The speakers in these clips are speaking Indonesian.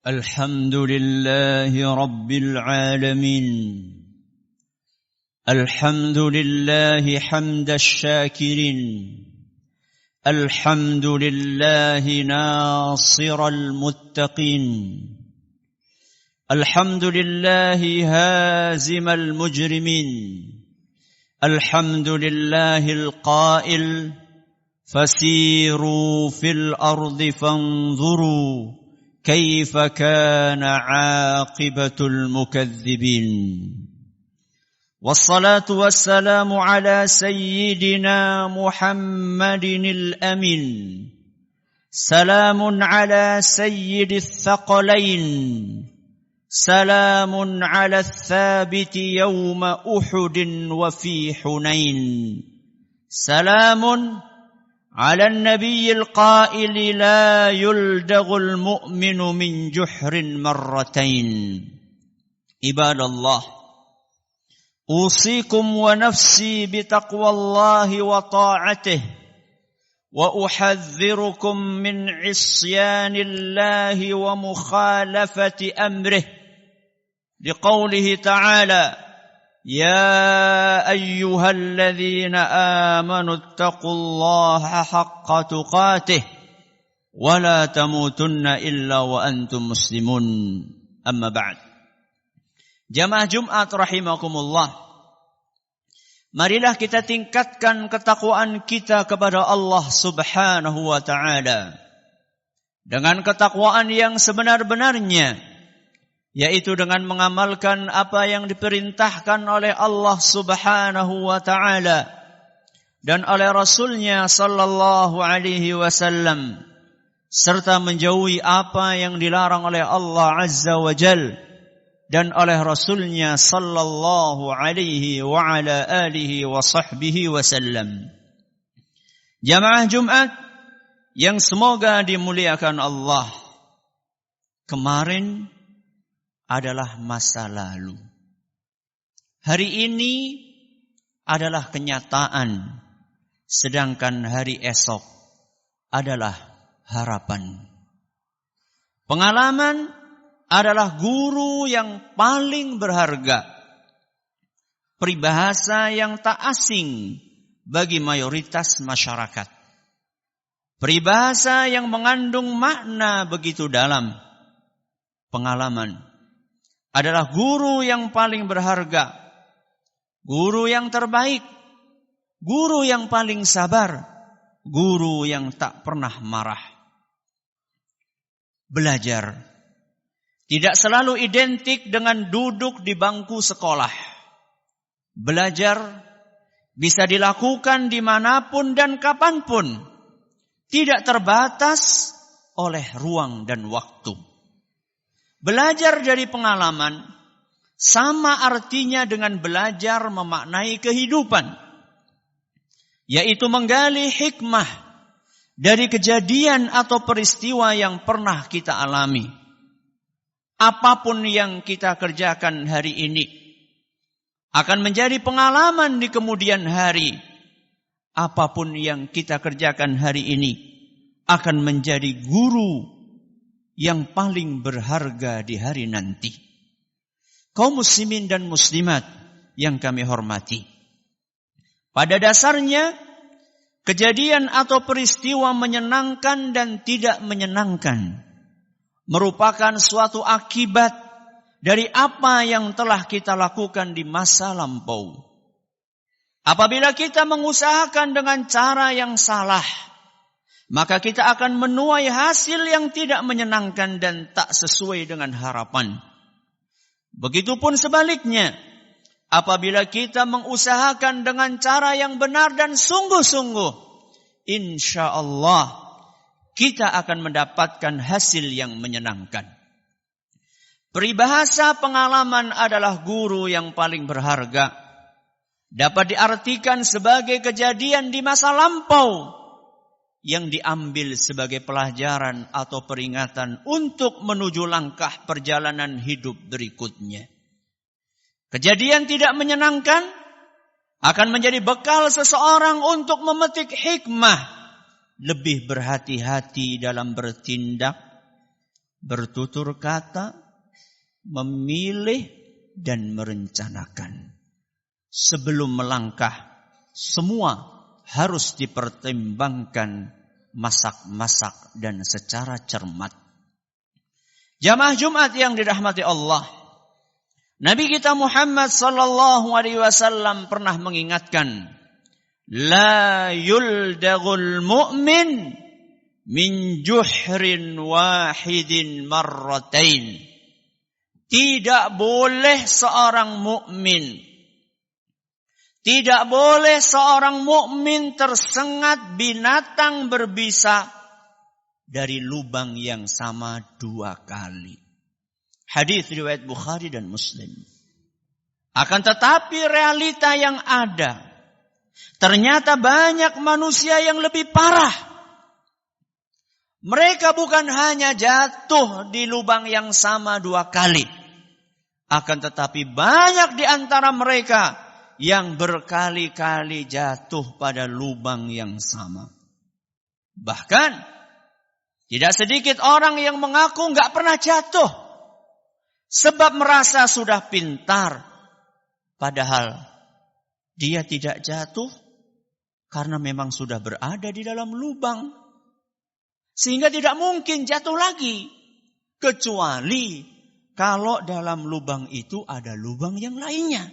الحمد لله رب العالمين الحمد لله حمد الشاكرين الحمد لله ناصر المتقين الحمد لله هازم المجرمين الحمد لله القائل فسيروا في الأرض فانظروا كيف كان عاقبة المكذبين والصلاة والسلام على سيدنا محمد الأمين سلام على سيد الثقلين سلام على الثابت يوم أحد وفي حنين سلام على النبي القائل لا يلدغ المؤمن من جحر مرتين عباد الله أوصيكم ونفسي بتقوى الله وطاعته وأحذركم من عصيان الله ومخالفة أمره لقوله تعالى يا أيها الذين آمنوا اتقوا الله حق تقاته ولا تموتن إلا وأنتم مسلمون أما بعد Jamaah Jumat rahimakumullah, marilah kita tingkatkan ketakwaan kita kepada Allah subhanahu wa ta'ala dengan ketakwaan yang sebenar-benarnya, yaitu dengan mengamalkan apa yang diperintahkan oleh Allah subhanahu wa ta'ala dan oleh Rasulnya sallallahu alaihi wasallam, serta menjauhi apa yang dilarang oleh Allah azza wa jal dan oleh Rasulnya sallallahu alaihi wa ala alihi wa sahbihi wasallam. Jamaah Jumat yang semoga dimuliakan Allah, kemarin adalah masa lalu. Hari ini adalah kenyataan, sedangkan hari esok adalah harapan. Pengalaman adalah guru yang paling berharga. Peribahasa yang tak asing bagi mayoritas masyarakat. Peribahasa yang mengandung makna begitu dalam. Pengalaman adalah guru yang paling berharga, guru yang terbaik, guru yang paling sabar, guru yang tak pernah marah. Belajar tidak selalu identik dengan duduk di bangku sekolah. Belajar bisa dilakukan dimanapun dan kapanpun, tidak terbatas oleh ruang dan waktu. Belajar dari pengalaman sama artinya dengan belajar memaknai kehidupan, yaitu menggali hikmah dari kejadian atau peristiwa yang pernah kita alami. Apapun yang kita kerjakan hari ini akan menjadi pengalaman di kemudian hari. Apapun yang kita kerjakan hari ini akan menjadi guru yang paling berharga di hari nanti. Kaum muslimin dan muslimat yang kami hormati, pada dasarnya kejadian atau peristiwa menyenangkan dan tidak menyenangkan merupakan suatu akibat dari apa yang telah kita lakukan di masa lampau. Apabila kita mengusahakan dengan cara yang salah, maka kita akan menuai hasil yang tidak menyenangkan dan tak sesuai dengan harapan. Begitupun sebaliknya, apabila kita mengusahakan dengan cara yang benar dan sungguh-sungguh, insya Allah kita akan mendapatkan hasil yang menyenangkan. Peribahasa pengalaman adalah guru yang paling berharga. Dapat diartikan sebagai kejadian di masa lampau yang diambil sebagai pelajaran atau peringatan untuk menuju langkah perjalanan hidup berikutnya. Kejadian tidak menyenangkan akan menjadi bekal seseorang untuk memetik hikmah, lebih berhati-hati dalam bertindak, bertutur kata, memilih dan merencanakan. Sebelum melangkah, semua harus dipertimbangkan masak-masak dan secara cermat. Jamaah Jumat yang dirahmati Allah, Nabi kita Muhammad sallallahu alaihi wasallam pernah mengingatkan, la yuldagul mu'min min juhrin wahidin marratain. Tidak boleh seorang mukmin tersengat binatang berbisa dari lubang yang sama 2 kali. Hadis riwayat Bukhari dan Muslim. Akan tetapi realita yang ada, ternyata banyak manusia yang lebih parah. Mereka bukan hanya jatuh di lubang yang sama 2 kali. Akan tetapi banyak di antara mereka yang berkali-kali jatuh pada lubang yang sama. Bahkan tidak sedikit orang yang mengaku nggak pernah jatuh sebab merasa sudah pintar. Padahal dia tidak jatuh karena memang sudah berada di dalam lubang. Sehingga tidak mungkin jatuh lagi. Kecuali kalau dalam lubang itu ada lubang yang lainnya.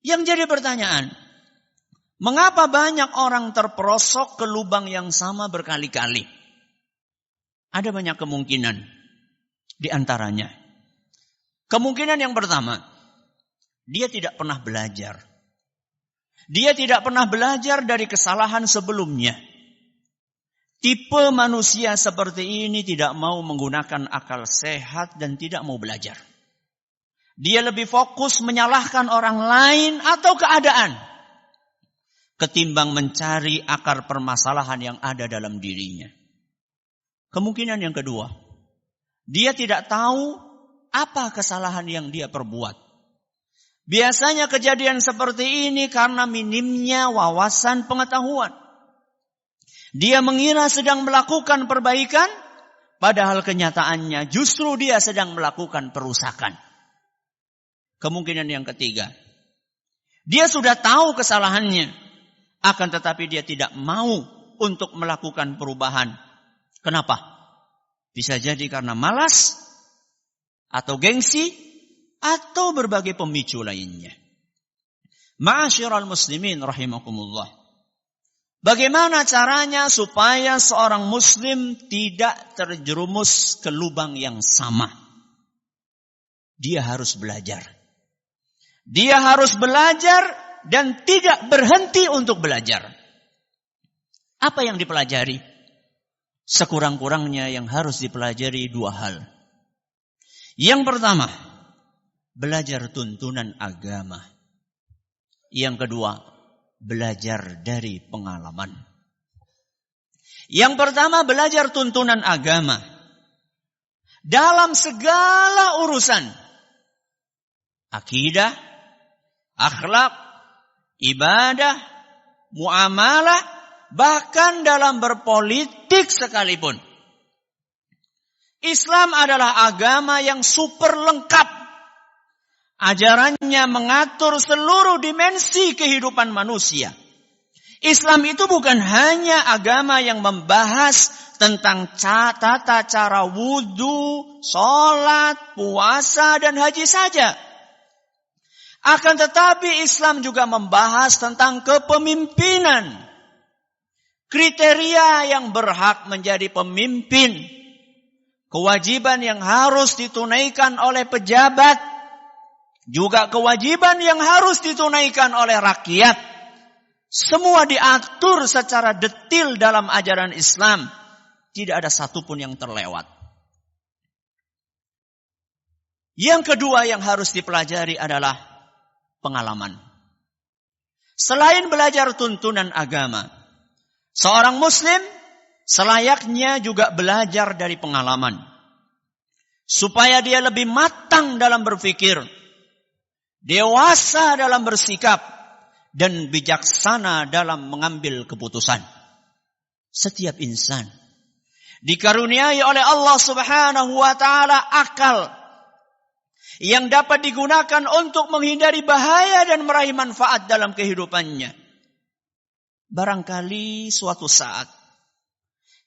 Yang jadi pertanyaan, mengapa banyak orang terperosok ke lubang yang sama berkali-kali? Ada banyak kemungkinan di antaranya. Kemungkinan yang pertama, dia tidak pernah belajar. Dia tidak pernah belajar dari kesalahan sebelumnya. Tipe manusia seperti ini tidak mau menggunakan akal sehat dan tidak mau belajar. Dia lebih fokus menyalahkan orang lain atau keadaan ketimbang mencari akar permasalahan yang ada dalam dirinya. Kemungkinan yang kedua, dia tidak tahu apa kesalahan yang dia perbuat. Biasanya kejadian seperti ini karena minimnya wawasan pengetahuan. Dia mengira sedang melakukan perbaikan, padahal kenyataannya justru dia sedang melakukan perusakan. Kemungkinan yang ketiga, dia sudah tahu kesalahannya, akan tetapi dia tidak mau untuk melakukan perubahan. Kenapa? Bisa jadi karena malas, atau gengsi, atau berbagai pemicu lainnya. Ma'asyiral muslimin rahimakumullah. Bagaimana caranya supaya seorang muslim tidak terjerumus ke lubang yang sama? Dia harus belajar. Dia harus belajar dan tidak berhenti untuk belajar. Apa yang dipelajari? Sekurang-kurangnya yang harus dipelajari 2 hal. Yang pertama, belajar tuntunan agama. Yang kedua, belajar dari pengalaman. Yang pertama, belajar tuntunan agama. Dalam segala urusan. Akidah, akhlak, ibadah, muamalah, bahkan dalam berpolitik sekalipun. Islam adalah agama yang super lengkap. Ajarannya mengatur seluruh dimensi kehidupan manusia. Islam itu bukan hanya agama yang membahas tentang tata cara wudu, sholat, puasa, dan haji saja. Akan tetapi Islam juga membahas tentang kepemimpinan. Kriteria yang berhak menjadi pemimpin. Kewajiban yang harus ditunaikan oleh pejabat. Juga kewajiban yang harus ditunaikan oleh rakyat. Semua diatur secara detil dalam ajaran Islam. Tidak ada satupun yang terlewat. Yang kedua yang harus dipelajari adalah pengalaman. Selain belajar tuntunan agama, seorang muslim selayaknya juga belajar dari pengalaman. Supaya dia lebih matang dalam berpikir, dewasa dalam bersikap, dan bijaksana dalam mengambil keputusan. Setiap insan dikaruniai oleh Allah Subhanahu wa taala akal yang dapat digunakan untuk menghindari bahaya dan meraih manfaat dalam kehidupannya. Barangkali suatu saat,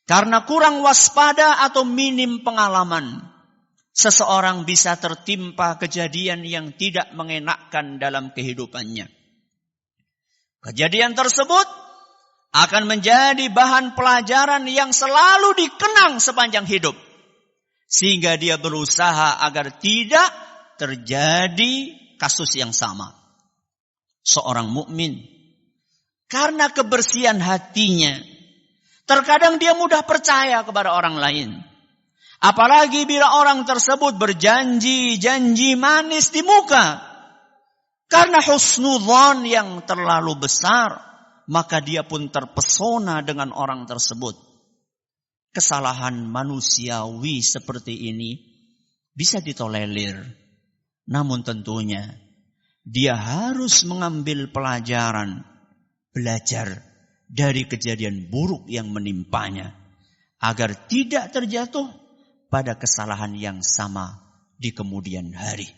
karena kurang waspada atau minim pengalaman, seseorang bisa tertimpa kejadian yang tidak mengenakkan dalam kehidupannya. Kejadian tersebut akan menjadi bahan pelajaran yang selalu dikenang sepanjang hidup, sehingga dia berusaha agar tidak terjadi kasus yang sama. Seorang mukmin karena kebersihan hatinya, terkadang dia mudah percaya kepada orang lain. Apalagi bila orang tersebut berjanji manis di muka. Karena husnudzon yang terlalu besar, maka dia pun terpesona dengan orang tersebut. Kesalahan manusiawi seperti ini bisa ditolerir. Namun tentunya dia harus mengambil pelajaran, belajar dari kejadian buruk yang menimpanya, agar tidak terjatuh pada kesalahan yang sama di kemudian hari.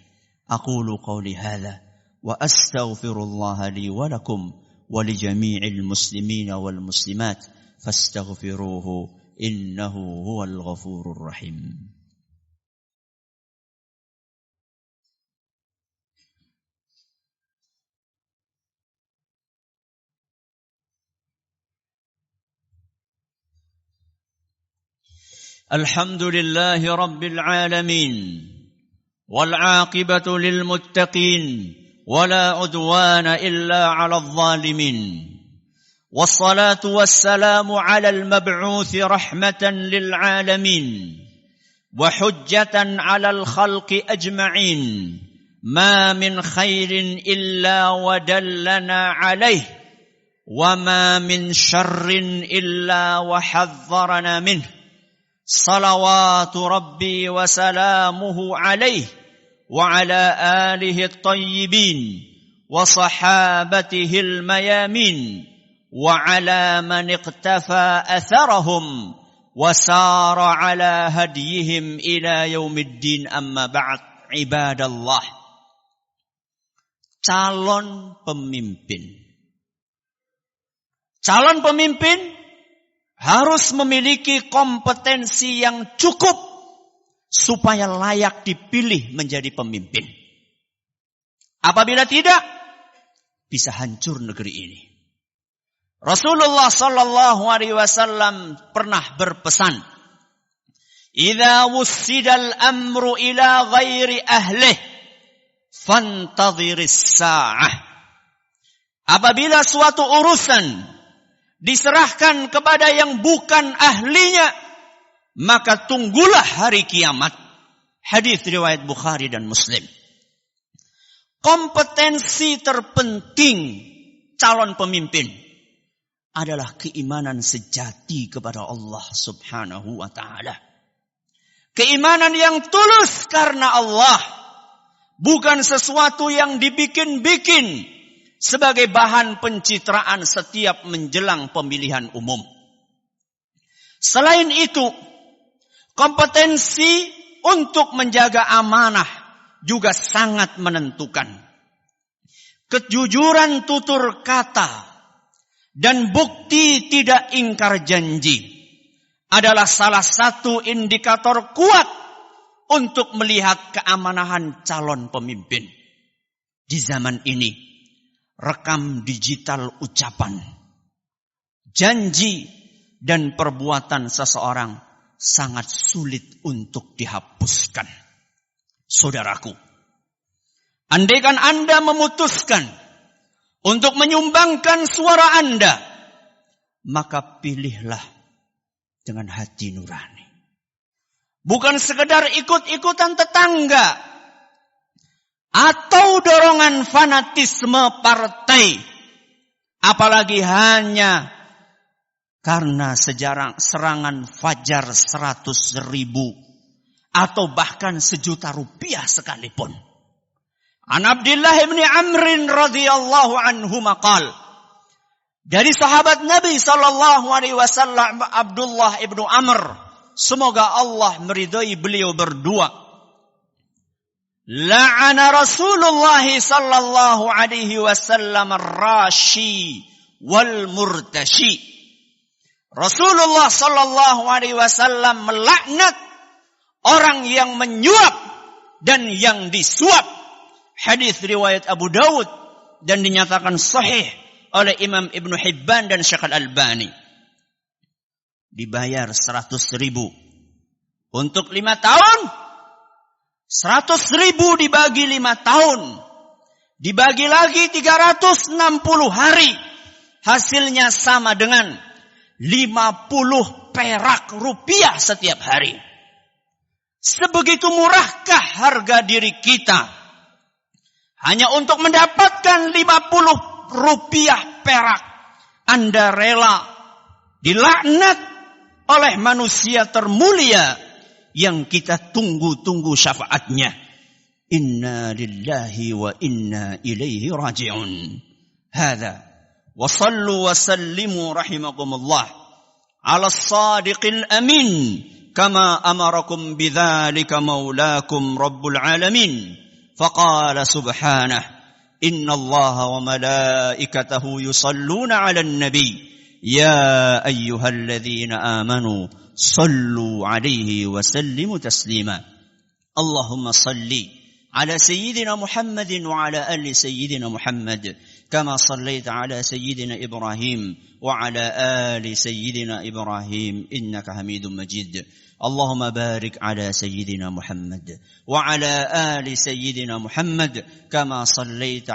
Aqulu qawli hadza wa astaghfirullah li wa lakum wa li jami'il muslimina wal muslimat fastaghfiruhu innahu huwal ghafurur rahim. الحمد لله رب العالمين والعاقبة للمتقين ولا عدوان إلا على الظالمين والصلاة والسلام على المبعوث رحمة للعالمين وحجة على الخلق أجمعين ما من خير إلا ودلنا عليه وما من شر إلا وحذرنا منه صلوات ربي وسلامه عليه وعلى آله الطيبين وصحابته الميامين وعلى من اقتفى أثرهم وسار على هديهم إلى يوم الدين أما بعد عباد الله. Calon pemimpin harus memiliki kompetensi yang cukup supaya layak dipilih menjadi pemimpin. Apabila tidak, bisa hancur negeri ini. Rasulullah sallallahu alaihi wasallam pernah berpesan, "Idza wussidal amru ila ghairi ahlih, fantadhiris sa'ah." Apabila suatu urusan diserahkan kepada yang bukan ahlinya, maka tunggulah hari kiamat. Hadis riwayat Bukhari dan Muslim. Kompetensi terpenting calon pemimpin adalah keimanan sejati kepada Allah Subhanahu wa taala. Keimanan yang tulus karena Allah, bukan sesuatu yang dibikin-bikin sebagai bahan pencitraan setiap menjelang pemilihan umum. Selain itu, kompetensi untuk menjaga amanah juga sangat menentukan. Kejujuran tutur kata dan bukti tidak ingkar janji adalah salah satu indikator kuat untuk melihat keamanahan calon pemimpin. Di zaman ini, rekam digital ucapan, janji, dan perbuatan seseorang sangat sulit untuk dihapuskan. Saudaraku, andaikan Anda memutuskan untuk menyumbangkan suara Anda, maka pilihlah dengan hati nurani. Bukan sekedar ikut-ikutan tetangga atau dorongan fanatisme partai, apalagi hanya karena serangan fajar 100.000 atau bahkan 1.000.000 rupiah sekalipun. An Abdullah bin Amr radhiyallahu anhu maqal, dari sahabat Nabi sallallahu alaihi wasallam Abdullah ibnu Amr, semoga Allah meridhai beliau berdua. La'ana Rasulullah sallallahu alaihi wasallam ar-rashi wal murtashi. Rasulullah sallallahu alaihi wasallam melaknat orang yang menyuap dan yang disuap. Hadis riwayat Abu Dawud dan dinyatakan sahih oleh Imam Ibn Hibban dan Syekh Al-Albani. Dibayar 100.000 untuk 5 tahun. 100.000 dibagi 5 tahun. Dibagi lagi 360 hari. Hasilnya sama dengan 50 perak rupiah setiap hari. Sebegitu murahkah harga diri kita? Hanya untuk mendapatkan 50 rupiah perak. Anda rela dilaknat oleh manusia termulia yang kita tunggu-tunggu syafaatnya. Inna lillahi wa inna ilaihi raji'un. Hadha. Wa sallu wa sallimu rahimakumullah ala as-sadiqil amin kama amarakum bidzalika maulakum rabbul alamin. فقال سبحانه إن الله وملائكته يصلون على النبي يا أيها الذين آمنوا صلوا عليه وسلموا تسليما اللهم صل على سيدنا محمد وعلى آل سيدنا محمد كما صليت على سيدنا إبراهيم وعلى آل سيدنا إبراهيم إنك حميد مجيد اللهم بارك على سيدنا محمد وعلى آل سيدنا محمد كما صليت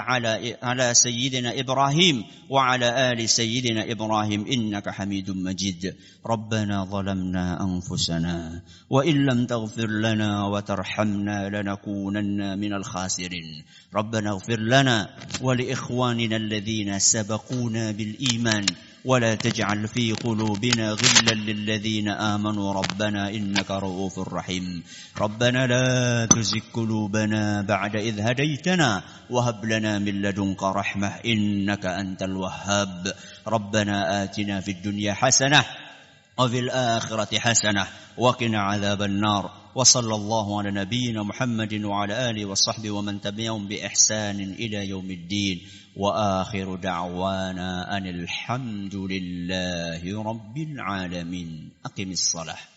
على سيدنا إبراهيم وعلى آل سيدنا إبراهيم إنك حميد مجيد ربنا ظلمنا أنفسنا وإن لم تغفر لنا وترحمنا لنكونن من الخاسرين ربنا اغفر لنا ولإخواننا الذين سبقونا بالإيمان ولا تجعل في قلوبنا غلا للذين آمنوا ربنا إنك رؤوف رحيم ربنا لا تزغ قلوبنا بعد إذ هديتنا وهب لنا من لدنك رحمة إنك أنت الوهاب ربنا آتنا في الدنيا حسنة وفي الآخرة حسنة وقنا عذاب النار وصلى الله على نبينا محمد وعلى آله وصحبه ومن تبعهم بإحسان إلى يوم الدين وآخر دعوانا أن الحمد لله رب العالمين أقم الصلاة